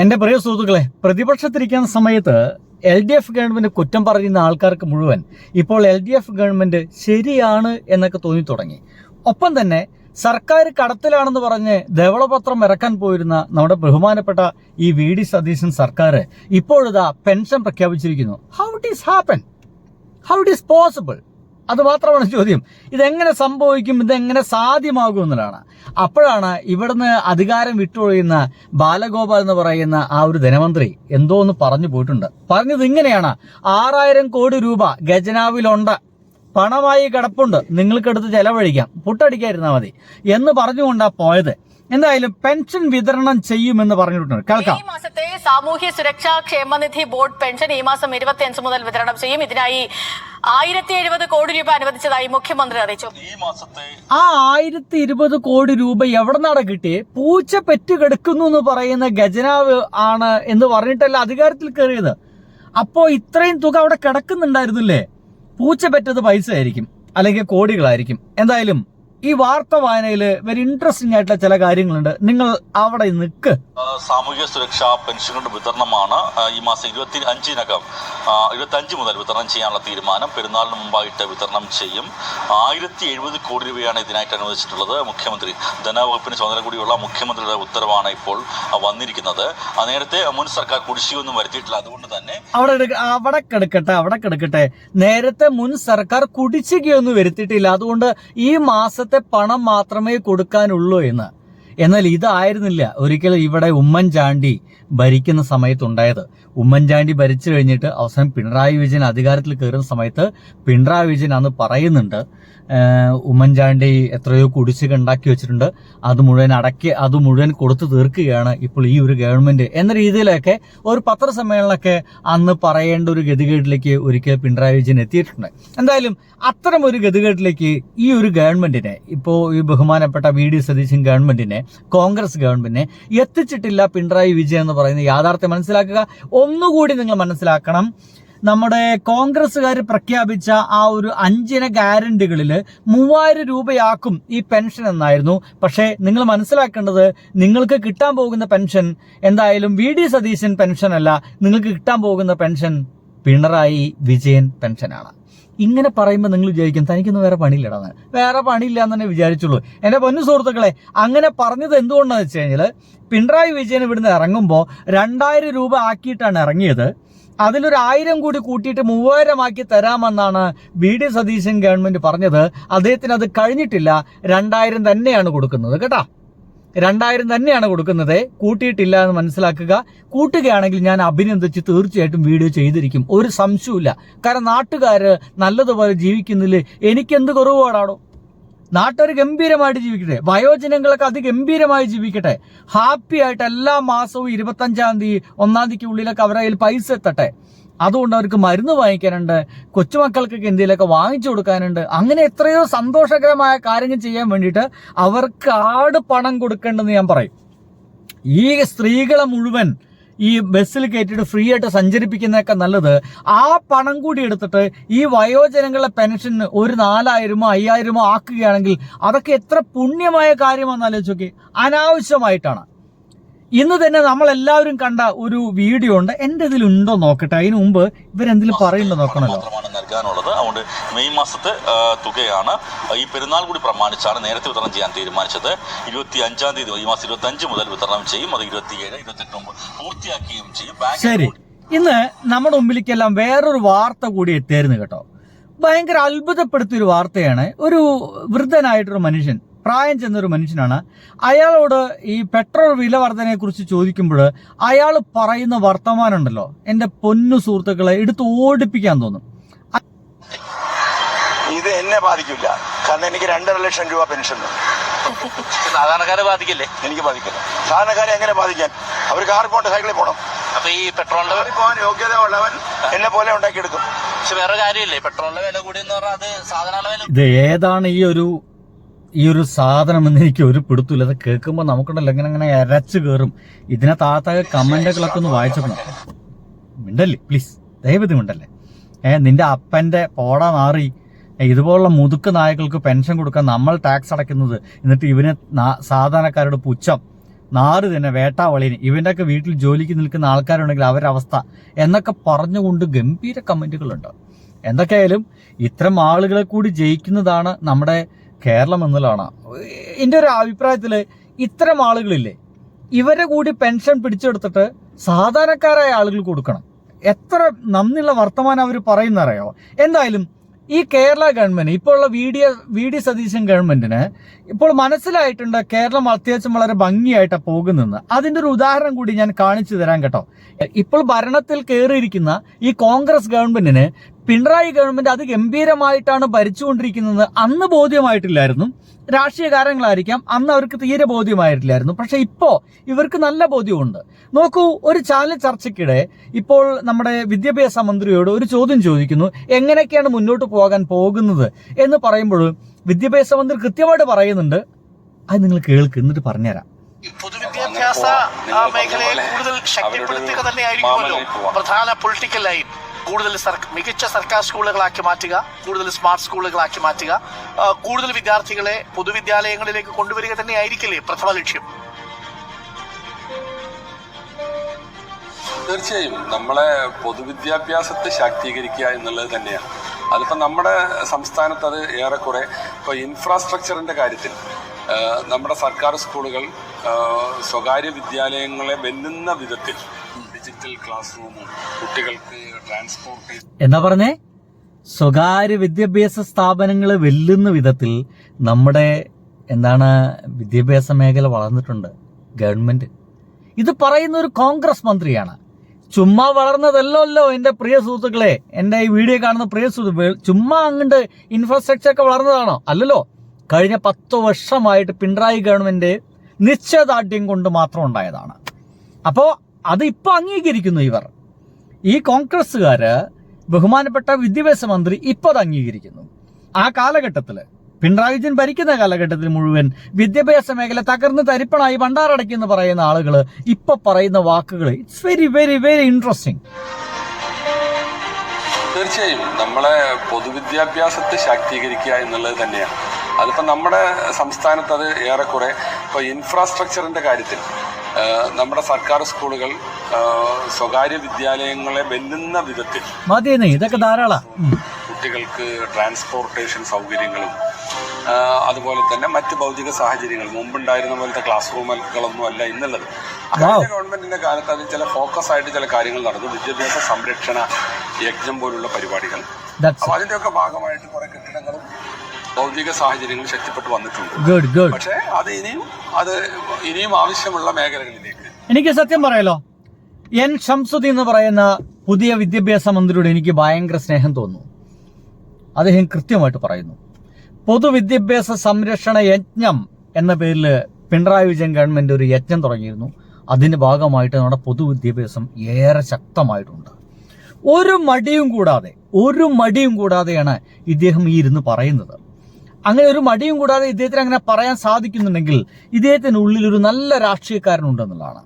എൻ്റെ പ്രിയ സുഹൃത്തുക്കളെ, പ്രതിപക്ഷത്തിരിക്കുന്ന സമയത്ത് LDF ഗവൺമെന്റ് കുറ്റം പറയുന്ന ആൾക്കാർക്ക് മുഴുവൻ ഇപ്പോൾ LDF ഗവൺമെന്റ് ശരിയാണ് എന്നൊക്കെ തോന്നി തുടങ്ങി. ഒപ്പം തന്നെ സർക്കാർ കടത്തിലാണെന്ന് പറഞ്ഞ് ധവളപത്രം ഇറക്കാൻ പോയിരുന്ന നമ്മുടെ ബഹുമാനപ്പെട്ട ഈ VD സതീശൻ സർക്കാർ ഇപ്പോഴിതാ പെൻഷൻ പ്രഖ്യാപിച്ചിരിക്കുന്നു. How it is happen? How it is possible? അത് മാത്രമാണ് ചോദ്യം. ഇതെങ്ങനെ സംഭവിക്കും, ഇതെങ്ങനെ സാധ്യമാകും എന്നതാണ്. അപ്പോഴാണ് ഇവിടുന്ന് അധികാരം വിട്ടൊഴിയുന്ന ബാലഗോപാൽ എന്ന് പറയുന്ന ആ ഒരു ധനമന്ത്രി എന്തോ ഒന്ന് പറഞ്ഞു പോയിട്ടുണ്ട്. പറഞ്ഞത് ഇങ്ങനെയാണ്: 6000 കോടി രൂപ ഖജനാവിലുണ്ട്, പണമായി കിടപ്പുണ്ട്, നിങ്ങൾക്കെടുത്ത് ചെലവഴിക്കാം, പുട്ടടിക്കാതിരുന്നാൽ മതി എന്ന് പറഞ്ഞുകൊണ്ടാണ് പോയത്. എന്തായാലും പെൻഷൻ വിതരണം ചെയ്യുമെന്ന് പറഞ്ഞിട്ടുണ്ട്. കേൾക്കാം. ഈ മാസത്തെ സാമൂഹ്യ സുരക്ഷാ ക്ഷേമനിധി ബോർഡ് പെൻഷൻ ഈ മാസം 25 മുതൽ വിതരണം ചെയ്യും. ഇതിനായി 1070 കോടി രൂപ അനുവദിച്ചതായി മുഖ്യമന്ത്രി അറിയിച്ചു. ഈ മാസത്തെ ആ 1020 കോടി രൂപ എവിടെ നിന്നാണ് കിട്ടിയേ? പൂച്ച പെറ്റ് കിടക്കുന്നു എന്ന് പറയുന്ന ഖജനാവ് ആണ് എന്ന് പറഞ്ഞിട്ടല്ല അധികാരത്തിൽ കയറിയത്. അപ്പോ ഇത്രയും തുക അവിടെ കിടക്കുന്നുണ്ടായിരുന്നില്ലേ? പൂച്ച പെറ്റത് പൈസ ആയിരിക്കും, അല്ലെങ്കിൽ കോടികളായിരിക്കും. എന്തായാലും ഈ വാർത്ത വായനയിൽ വെരി ഇൻട്രസ്റ്റിംഗ് ആയിട്ടുള്ള ചില കാര്യങ്ങളുണ്ട്. നിങ്ങൾ അവിടെ നിൽക്ക്. സാമൂഹ്യ സുരക്ഷാ പെൻഷനുകളുടെ വിതരണമാണ് ഈ മാസം 25 മുതൽ വിതരണം ചെയ്യാനുള്ള തീരുമാനം. പെരുന്നാളിന് മുമ്പായിട്ട് വിതരണം ചെയ്യും. 1070 കോടി രൂപയാണ് ഇതിനായിട്ട് അനുവദിച്ചിട്ടുള്ളത്. മുഖ്യമന്ത്രി ധനവകുപ്പിന് ചുമതല കൂടിയുള്ള മുഖ്യമന്ത്രിയുടെ ഉത്തരവാണ് ഇപ്പോൾ വന്നിരിക്കുന്നത്. നേരത്തെ മുൻ സർക്കാർ കുടിശ്ശികയൊന്നും വരുത്തിയിട്ടില്ല. അതുകൊണ്ട് തന്നെ അവിടെ കിടക്കട്ടെ. നേരത്തെ മുൻ സർക്കാർ കുടിശ്ശികയൊന്നും വരുത്തിയിട്ടില്ല, അതുകൊണ്ട് ഈ മാസത്തെ പണം മാത്രമേ കൊടുക്കാനുള്ളൂ എന്ന്. എന്നാൽ ഇതായിരുന്നില്ല ഒരിക്കലും ഇവിടെ ഉമ്മൻചാണ്ടി ഭരിക്കുന്ന സമയത്തുണ്ടായത്. ഉമ്മൻചാണ്ടി ഭരിച്ചു കഴിഞ്ഞിട്ട് അവസാനം പിണറായി വിജയൻ അധികാരത്തിൽ കയറുന്ന സമയത്ത് പിണറായി വിജയൻ അന്ന് പറയുന്നുണ്ട്, ഉമ്മൻചാണ്ടി എത്രയോ കുടിശ്ശിക ഉണ്ടാക്കി വെച്ചിട്ടുണ്ട്, അത് മുഴുവൻ കൊടുത്തു തീർക്കുകയാണ് ഇപ്പോൾ ഈ ഒരു ഗവൺമെന്റ് എന്ന രീതിയിലൊക്കെ ഒരു പത്രസമ്മേളനമൊക്കെ അന്ന് പറയേണ്ട ഒരു ഗതികേട്ടിലേക്ക് ഒരിക്കൽ പിണറായി വിജയൻ എത്തിയിട്ടുണ്ട്. എന്തായാലും അത്തരം ഒരു ഗതികേട്ടിലേക്ക് ഈ ഒരു ഗവൺമെന്റിനെ, ഇപ്പോൾ ഈ ബഹുമാനപ്പെട്ട VD സതീശൻ ഗവൺമെന്റിനെ, കോൺഗ്രസ് ഗവൺമെന്റിനെ എത്തിച്ചിട്ടില്ല പിണറായി വിജയൻ എന്ന് പറയുന്ന യാഥാർത്ഥ്യം മനസ്സിലാക്കുക. ഒന്നുകൂടി നിങ്ങൾ മനസ്സിലാക്കണം. നമ്മുടെ കോൺഗ്രസ്സുകാർ പ്രഖ്യാപിച്ച ആ ഒരു 5 ഇന ഗ്യാരണ്ടികളിൽ 3000 രൂപയാക്കും ഈ പെൻഷൻ എന്നായിരുന്നു. പക്ഷേ നിങ്ങൾ മനസ്സിലാക്കേണ്ടത്, നിങ്ങൾക്ക് കിട്ടാൻ പോകുന്ന പെൻഷൻ എന്തായാലും VD സതീശൻ പെൻഷൻ അല്ല, നിങ്ങൾക്ക് കിട്ടാൻ പോകുന്ന പെൻഷൻ പിണറായി വിജയൻ പെൻഷനാണ്. ഇങ്ങനെ പറയുമ്പോൾ നിങ്ങൾ വിചാരിക്കും തനിക്കൊന്നും വേറെ പണിയില്ലടാന്ന്. വേറെ പണിയില്ല എന്ന് തന്നെ വിചാരിച്ചുള്ളൂ. എൻ്റെ പൊന്നു സുഹൃത്തുക്കളെ, അങ്ങനെ പറഞ്ഞത് എന്തുകൊണ്ടാണെന്ന് വെച്ച് കഴിഞ്ഞാൽ പിണറായി വിജയൻ ഇവിടുന്ന് ഇറങ്ങുമ്പോൾ 2000 രൂപ ആക്കിയിട്ടാണ് ഇറങ്ങിയത്. അതിലൊരു 1000 കൂടി കൂട്ടിയിട്ട് 3000 ആക്കി തരാമെന്നാണ് VD സതീശൻ ഗവൺമെന്റ് പറഞ്ഞത്. അദ്ദേഹത്തിന് അത് കഴിഞ്ഞിട്ടില്ല. 2000 തന്നെയാണ് കൊടുക്കുന്നത് കേട്ടോ. 2000 തന്നെയാണ് കൊടുക്കുന്നത്, കൂട്ടിയിട്ടില്ല എന്ന് മനസ്സിലാക്കുക. കൂട്ടുകയാണെങ്കിൽ ഞാൻ അഭിനന്ദിച്ച് തീർച്ചയായിട്ടും വീഡിയോ ചെയ്തിരിക്കും, ഒരു സംശയമില്ല. കാരണം നാട്ടുകാര് നല്ലതുപോലെ ജീവിക്കുന്നില്ലേ, എനിക്കെന്ത് കുറവുപാടാണോ? നാട്ടുകാർ ഗംഭീരമായിട്ട് ജീവിക്കട്ടെ, വയോജനങ്ങളൊക്കെ അതിഗംഭീരമായി ജീവിക്കട്ടെ, ഹാപ്പി ആയിട്ട് എല്ലാ മാസവും 25-ാം തീയതി 1-ാം തീയതിക്ക് ഉള്ളിലൊക്കെ അവരുടെ കയ്യിൽ പൈസ എത്തട്ടെ. അതുകൊണ്ട് അവർക്ക് മരുന്ന് വാങ്ങിക്കാനുണ്ട്, കൊച്ചുമക്കൾക്കൊക്കെ എന്തെങ്കിലുമൊക്കെ വാങ്ങിച്ചു കൊടുക്കാനുണ്ട്. അങ്ങനെ എത്രയോ സന്തോഷകരമായ കാര്യങ്ങൾ ചെയ്യാൻ വേണ്ടിയിട്ട് അവർക്ക് പണം കൊടുക്കേണ്ടെന്ന് ഞാൻ പറയും. ഈ സ്ത്രീകളെ മുഴുവൻ ഈ ബസ്സിൽ കയറ്റിയിട്ട് ഫ്രീ ആയിട്ട് സഞ്ചരിപ്പിക്കുന്നതൊക്കെ നല്ലത്. ആ പണം കൂടി എടുത്തിട്ട് ഈ വയോജനങ്ങളുടെ പെൻഷൻ ഒരു 4000-ഓ 5000-ഓ ആക്കുകയാണെങ്കിൽ അതൊക്കെ എത്ര പുണ്യമായ കാര്യമാണെന്ന് ആലോചിച്ച് നോക്കി. അനാവശ്യമായിട്ടാണ്. ഇന്ന് തന്നെ നമ്മളെല്ലാവരും കണ്ട ഒരു വീഡിയോ ഉണ്ട്, എൻ്റെ ഇതിലുണ്ടോ നോക്കട്ടെ. അതിന് മുമ്പ് ഇവരെന്തെങ്കിലും പറയുന്നുണ്ടോ നോക്കണല്ലോ. നൽകാനുള്ളത്. അതുകൊണ്ട് മെയ് മാസത്തെ തുകയാണ് ഈ പെരുന്നാൾ കൂടി പ്രമാണിച്ചാണ് നേരത്തെ വിതരണം ചെയ്യാൻ തീരുമാനിച്ചത്. 25-ാം തീയതി ഈ മാസം 25 മുതൽ വിതരണം ചെയ്യും. അത് 27, 28 മുമ്പ് പൂർത്തിയാക്കുകയും ചെയ്യും. ശരി, ഇന്ന് നമ്മുടെ മുമ്പിലേക്കെല്ലാം വേറൊരു വാർത്ത കൂടി എത്തിയായിരുന്നു കേട്ടോ. ഭയങ്കര അത്ഭുതപ്പെടുത്തിയൊരു വാർത്തയാണ്. ഒരു വൃദ്ധനായിട്ടൊരു മനുഷ്യൻ, പ്രായം ചെന്നൊരു മനുഷ്യനാണ്. അയാളോട് ഈ പെട്രോൾ വില വർധനയെ കുറിച്ച് ചോദിക്കുമ്പോൾ അയാൾ പറയുന്ന വർത്തമാനം ഉണ്ടല്ലോ, എൻ്റെ പൊന്നു സുഹൃത്തുക്കളെ, എടുത്ത് ഓടിപ്പിക്കാൻ തോന്നും. ഇത് എന്നെ ബാധിക്കില്ല, കാരണം എനിക്ക് 2.5 ലക്ഷം രൂപ പെൻഷൻ. സാധാരണക്കാരെ ബാധിക്കില്ലേ? എനിക്ക് ബാധിക്കില്ല. സാധാരണക്കാരെ എങ്ങനെ ബാധിക്കാൻ? അവർ കാറിൽ പോകണ്ട, സൈക്കിളിൽ പോകണം. അപ്പൊ ഈ പെട്രോളിന്റെ പോകാൻ യോഗ്യത ഉള്ളവൻ എന്നെ പോലെ ഉണ്ടാക്കിയെടുക്കും. പക്ഷെ വേറെ കാര്യമില്ലേ, പെട്രോളിന്റെ വില കൂടി എന്ന് പറഞ്ഞാൽ അത് സാധാരണ വില. ഇത് ഏതാണ് ഈ ഒരു സാധനം എന്ന് എനിക്ക് ഒരു പിടുത്തില്ല. അത് കേൾക്കുമ്പോൾ നമുക്കുണ്ടല്ലോ ഇങ്ങനെ എരച്ചു കയറും. ഇതിനെ താഴെ കമന്റുകളൊക്കെ ഒന്ന് വായിച്ചോക്കണം. മിണ്ടല്ലേ പ്ലീസ്, ദയവതി മിണ്ടല്ലേ. നിന്റെ അപ്പന്റെ പോട മാറി ഇതുപോലുള്ള മുതുക്ക് നായകൾക്ക് പെൻഷൻ കൊടുക്കാൻ നമ്മൾ ടാക്സ് അടയ്ക്കുന്നത്, എന്നിട്ട് ഇവന് സാധാരണക്കാരുടെ പുച്ഛം. നാറ് തന്നെ വേട്ടാവളിന് ഇവൻ്റെയൊക്കെ വീട്ടിൽ ജോലിക്ക് നിൽക്കുന്ന ആൾക്കാരുണ്ടെങ്കിൽ അവരുടെ അവസ്ഥ എന്നൊക്കെ പറഞ്ഞുകൊണ്ട് ഗംഭീര കമന്റുകളുണ്ട്. എന്തൊക്കെയായാലും ഇത്തരം ആളുകളെ കൂടി ജയിക്കുന്നതാണ് നമ്മുടെ കേരളം എന്നുള്ളതാണ് എൻ്റെ ഒരു അഭിപ്രായത്തിൽ. ഇത്തരം ആളുകളില്ലേ, ഇവരെ കൂടി പെൻഷൻ പിടിച്ചെടുത്തിട്ട് സാധാരണക്കാരായ ആളുകൾ കൊടുക്കണം. എത്ര നന്ദിയുള്ള വർത്തമാനം അവർ പറയുന്നറിയോ. എന്തായാലും ഈ കേരള ഗവൺമെന്റ് ഇപ്പോൾ ഉള്ള വി ഡി സതീശൻ ഗവൺമെന്റിന് ഇപ്പോൾ മനസ്സിലായിട്ടുണ്ട് കേരളം അത്യാവശ്യം വളരെ ഭംഗിയായിട്ടാണ് പോകുന്നതെന്ന്. അതിന്റെ ഒരു ഉദാഹരണം കൂടി ഞാൻ കാണിച്ചു തരാം കേട്ടോ. ഇപ്പോൾ ഭരണത്തിൽ കയറിയിരിക്കുന്ന ഈ കോൺഗ്രസ് ഗവൺമെന്റിന് പിണറായി ഗവൺമെന്റ് അത് ഗംഭീരമായിട്ടാണ് ഭരിച്ചുകൊണ്ടിരിക്കുന്നത് അന്ന് ബോധ്യമായിട്ടില്ലായിരുന്നു. രാഷ്ട്രീയ കാര്യങ്ങളായിരിക്കാം, അന്ന് അവർക്ക് തീരെ ബോധ്യമായിട്ടില്ലായിരുന്നു. പക്ഷെ ഇപ്പോ ഇവർക്ക് നല്ല ബോധ്യമുണ്ട്. നോക്കൂ, ഒരു ചാനൽ ചർച്ചയ്ക്കിടെ ഇപ്പോൾ നമ്മുടെ വിദ്യാഭ്യാസ മന്ത്രിയോട് ഒരു ചോദ്യം ചോദിക്കുന്നു, എങ്ങനെയൊക്കെയാണ് മുന്നോട്ട് പോകാൻ പോകുന്നത് എന്ന് പറയുമ്പോൾ വിദ്യാഭ്യാസ മന്ത്രി കൃത്യമായിട്ട് പറയുന്നുണ്ട്. അത് നിങ്ങൾ കേൾക്ക്, എന്നിട്ട് പറഞ്ഞുതരാം. പൊതുവിദ്യാഭ്യാസ മേഖലയെ കൂടുതൽ ശക്തിപ്പെടുത്തുക തന്നെയായിരിക്കുമല്ലോ പ്രധാന പൊളിറ്റിക്കൽ ലൈൻ. കൂടുതൽ മികച്ച സർക്കാർ സ്കൂളുകളാക്കി മാറ്റുക, കൂടുതൽ സ്മാർട്ട് സ്കൂളുകളാക്കി മാറ്റുക, കൂടുതൽ വിദ്യാർത്ഥികളെ പൊതുവിദ്യാലയങ്ങളിലേക്ക് കൊണ്ടുവരിക തന്നെയായിരിക്കില്ലേ പ്രഥമ ലക്ഷ്യം? തീർച്ചയായും നമ്മളെ പൊതുവിദ്യാഭ്യാസത്തെ ശാക്തീകരിക്കുക എന്നുള്ളത് തന്നെയാണ്. അതിപ്പോൾ നമ്മുടെ സംസ്ഥാനത്ത് അത് ഏറെക്കുറെ ഇപ്പോൾ ഇൻഫ്രാസ്ട്രക്ചറിൻ്റെ കാര്യത്തിൽ നമ്മുടെ സർക്കാർ സ്കൂളുകൾ സ്വകാര്യ വിദ്യാലയങ്ങളെ വെല്ലുന്ന വിധത്തിൽ ഡിജിറ്റൽ ക്ലാസ് റൂമും കുട്ടികൾക്ക് ട്രാൻസ്പോർട്ടേഷൻ എന്നാ പറഞ്ഞേ, സ്വകാര്യ വിദ്യാഭ്യാസ സ്ഥാപനങ്ങളെ വെല്ലുന്ന വിധത്തിൽ നമ്മുടെ വിദ്യാഭ്യാസ മേഖല വളർന്നിട്ടുണ്ട് ഗവൺമെന്റ്. ഇത് പറയുന്ന ഒരു കോൺഗ്രസ് മന്ത്രിയാണ്. ചുമ്മാ വളർന്നതല്ലോ എൻ്റെ പ്രിയ സുഹൃത്തുക്കളെ, എൻ്റെ ഈ വീഡിയോ കാണുന്ന പ്രിയ സുഹൃത്തുക്കൾ, ചുമ്മാ അങ്ങോട്ട് ഇൻഫ്രാസ്ട്രക്ചർ ഒക്കെ വളർന്നതാണോ? അല്ലല്ലോ. കഴിഞ്ഞ 10 വർഷമായിട്ട് പിണറായി ഗവൺമെന്റ് നിശ്ചയദാർഢ്യം കൊണ്ട് മാത്രം ഉണ്ടായതാണ്. അപ്പോൾ അത് ഇപ്പോൾ അംഗീകരിക്കുന്നു ഇവർ. ഈ കോൺഗ്രസ്സുകാര്, ബഹുമാനപ്പെട്ട വിദ്യാഭ്യാസ മന്ത്രി ഇപ്പോൾ അത് അംഗീകരിക്കുന്നു. ആ കാലഘട്ടത്തിൽ പിണറായി വിജയൻ ഭരിക്കുന്ന കാലഘട്ടത്തിൽ മുഴുവൻ വിദ്യാഭ്യാസ മേഖല തകർന്ന് തരിപ്പണായി ഭണ്ഡാരടയ്ക്കെന്ന് പറയുന്ന ആളുകൾ ഇപ്പൊ പറയുന്ന വാക്കുകൾ it's very very very interesting. തീർച്ചയായും നമ്മളെ പൊതുവിദ്യാഭ്യാസത്തെ ശാക്തീകരിക്കുക എന്നുള്ളത് തന്നെയാണ്. അതിപ്പോൾ നമ്മുടെ സംസ്ഥാനത്ത് അത് ഏറെക്കുറെ ഇപ്പോൾ ഇൻഫ്രാസ്ട്രക്ചറിൻ്റെ കാര്യത്തിൽ നമ്മുടെ സർക്കാർ സ്കൂളുകൾ സ്വകാര്യ വിദ്യാലയങ്ങളെ വെല്ലുന്ന വിധത്തിൽ ഇതൊക്കെ ധാരാളം കുട്ടികൾക്ക് ട്രാൻസ്പോർട്ടേഷൻ സൗകര്യങ്ങളും അതുപോലെ തന്നെ മറ്റ് ഭൗതിക സാഹചര്യങ്ങൾ മുമ്പുണ്ടായിരുന്ന പോലത്തെ ക്ലാസ് റൂമുകളൊന്നും അല്ല ഇന്നുള്ളത്. ഗവൺമെന്റിന്റെ കാലത്ത് അത് ചില ഫോക്കസ് ആയിട്ട് ചില കാര്യങ്ങൾ നടന്നു. വിദ്യാഭ്യാസ സംരക്ഷണ യജ്ഞം പോലുള്ള പരിപാടികൾ. അപ്പോൾ അതിന്റെയൊക്കെ ഭാഗമായിട്ട് കുറെ കെട്ടിടങ്ങളും ഭൗതിക സാഹചര്യങ്ങൾ ശക്തിപ്പെട്ടു വന്നിട്ടുണ്ട്. പക്ഷേ അത് ഇനിയും ആവശ്യമുള്ള മേഖലകളിലേക്ക്. എനിക്ക് സത്യം പറയാലോ, എൻ ഷംസുദ്ദീൻ എന്ന് പറയുന്ന പുതിയ വിദ്യാഭ്യാസ മന്ത്രിയോട് എനിക്ക് ഭയങ്കര സ്നേഹം തോന്നുന്നു. അദ്ദേഹം കൃത്യമായിട്ട് പറയുന്നു, പൊതുവിദ്യാഭ്യാസ സംരക്ഷണ യജ്ഞം എന്ന പേരിൽ പിണറായി വിജയൻ ഗവൺമെന്റ് ഒരു യജ്ഞം തുടങ്ങിയിരുന്നു. അതിന്റെ ഭാഗമായിട്ട് നമ്മുടെ പൊതുവിദ്യാഭ്യാസം ഏറെ ശക്തമായിട്ടുണ്ട്. ഒരു മടിയും കൂടാതെയാണ് ഇദ്ദേഹം ഈ ഇരുന്ന് പറയുന്നത്. അങ്ങനെ ഒരു മടിയും കൂടാതെ ഇദ്ദേഹത്തിന് അങ്ങനെ പറയാൻ സാധിക്കുന്നുണ്ടെങ്കിൽ ഇദ്ദേഹത്തിന് ഉള്ളിൽ ഒരു നല്ല രാഷ്ട്രീയക്കാരനുണ്ടെന്നുള്ളതാണ്.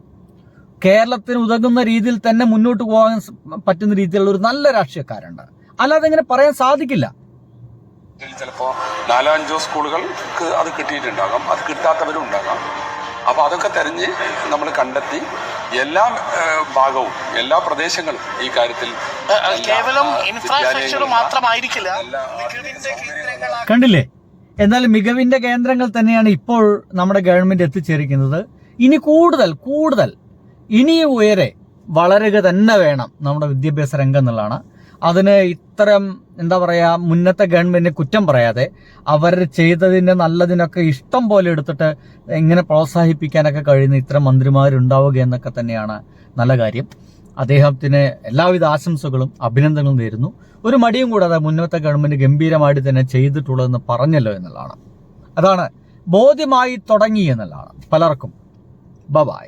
കേരളത്തിന് ഉതകുന്ന രീതിയിൽ തന്നെ മുന്നോട്ട് പോകാൻ പറ്റുന്ന രീതിയിലുള്ള ഒരു നല്ല രാഷ്ട്രീയക്കാരുണ്ട്. അല്ലാതെ ഇങ്ങനെ പറയാൻ സാധിക്കില്ല. ചിലപ്പോൾ 4-5 സ്കൂളുകൾക്ക് അത് കിട്ടിയിട്ടുണ്ടാകാം, അത് കിട്ടാത്തവരും ഉണ്ടാകാം. അപ്പൊ അതൊക്കെ തെരഞ്ഞ് നമ്മൾ കണ്ടെത്തി എല്ലാ ഭാഗവും എല്ലാ പ്രദേശങ്ങളും ഈ കാര്യത്തിൽ കേവലം ഇൻഫ്രാസ്ട്രക്ചർ മാത്രമായിരിക്കില്ല. കണ്ടില്ലേ? എന്നാൽ മികവിന്റെ കേന്ദ്രങ്ങൾ തന്നെയാണ് ഇപ്പോൾ നമ്മുടെ ഗവൺമെന്റ് എത്തിച്ചേരിക്കുന്നത്. ഇനി കൂടുതൽ ഇനിയും ഉയരെ വളരുക തന്നെ വേണം നമ്മുടെ വിദ്യാഭ്യാസ രംഗം എന്നുള്ളതാണ്. അതിന് ഇത്തരം മുന്നത്തെ ഗവൺമെന്റിനെ കുറ്റം പറയാതെ അവർ ചെയ്തതിന്റെ നല്ലതിനൊക്കെ ഇഷ്ടം പോലെ എടുത്തിട്ട് ഇങ്ങനെ പ്രോത്സാഹിപ്പിക്കാനൊക്കെ കഴിയുന്ന ഇത്തരം മന്ത്രിമാരുണ്ടാവുക എന്നൊക്കെ തന്നെയാണ് നല്ല കാര്യം. അദ്ദേഹത്തിന് എല്ലാവിധ ആശംസകളും അഭിനന്ദനങ്ങളും നേരുന്നു. ഒരു മടിയും കൂടാതെ മുന്നത്തെ ഗവൺമെന്റ് ഗംഭീരമായിട്ട് തന്നെ ചെയ്തിട്ടുള്ളതെന്ന് പറഞ്ഞല്ലോ എന്നുള്ളതാണ്. അതാണ് ബോധ്യമായി തുടങ്ങി എന്നുള്ളതാണ് പലർക്കും. ബൈ.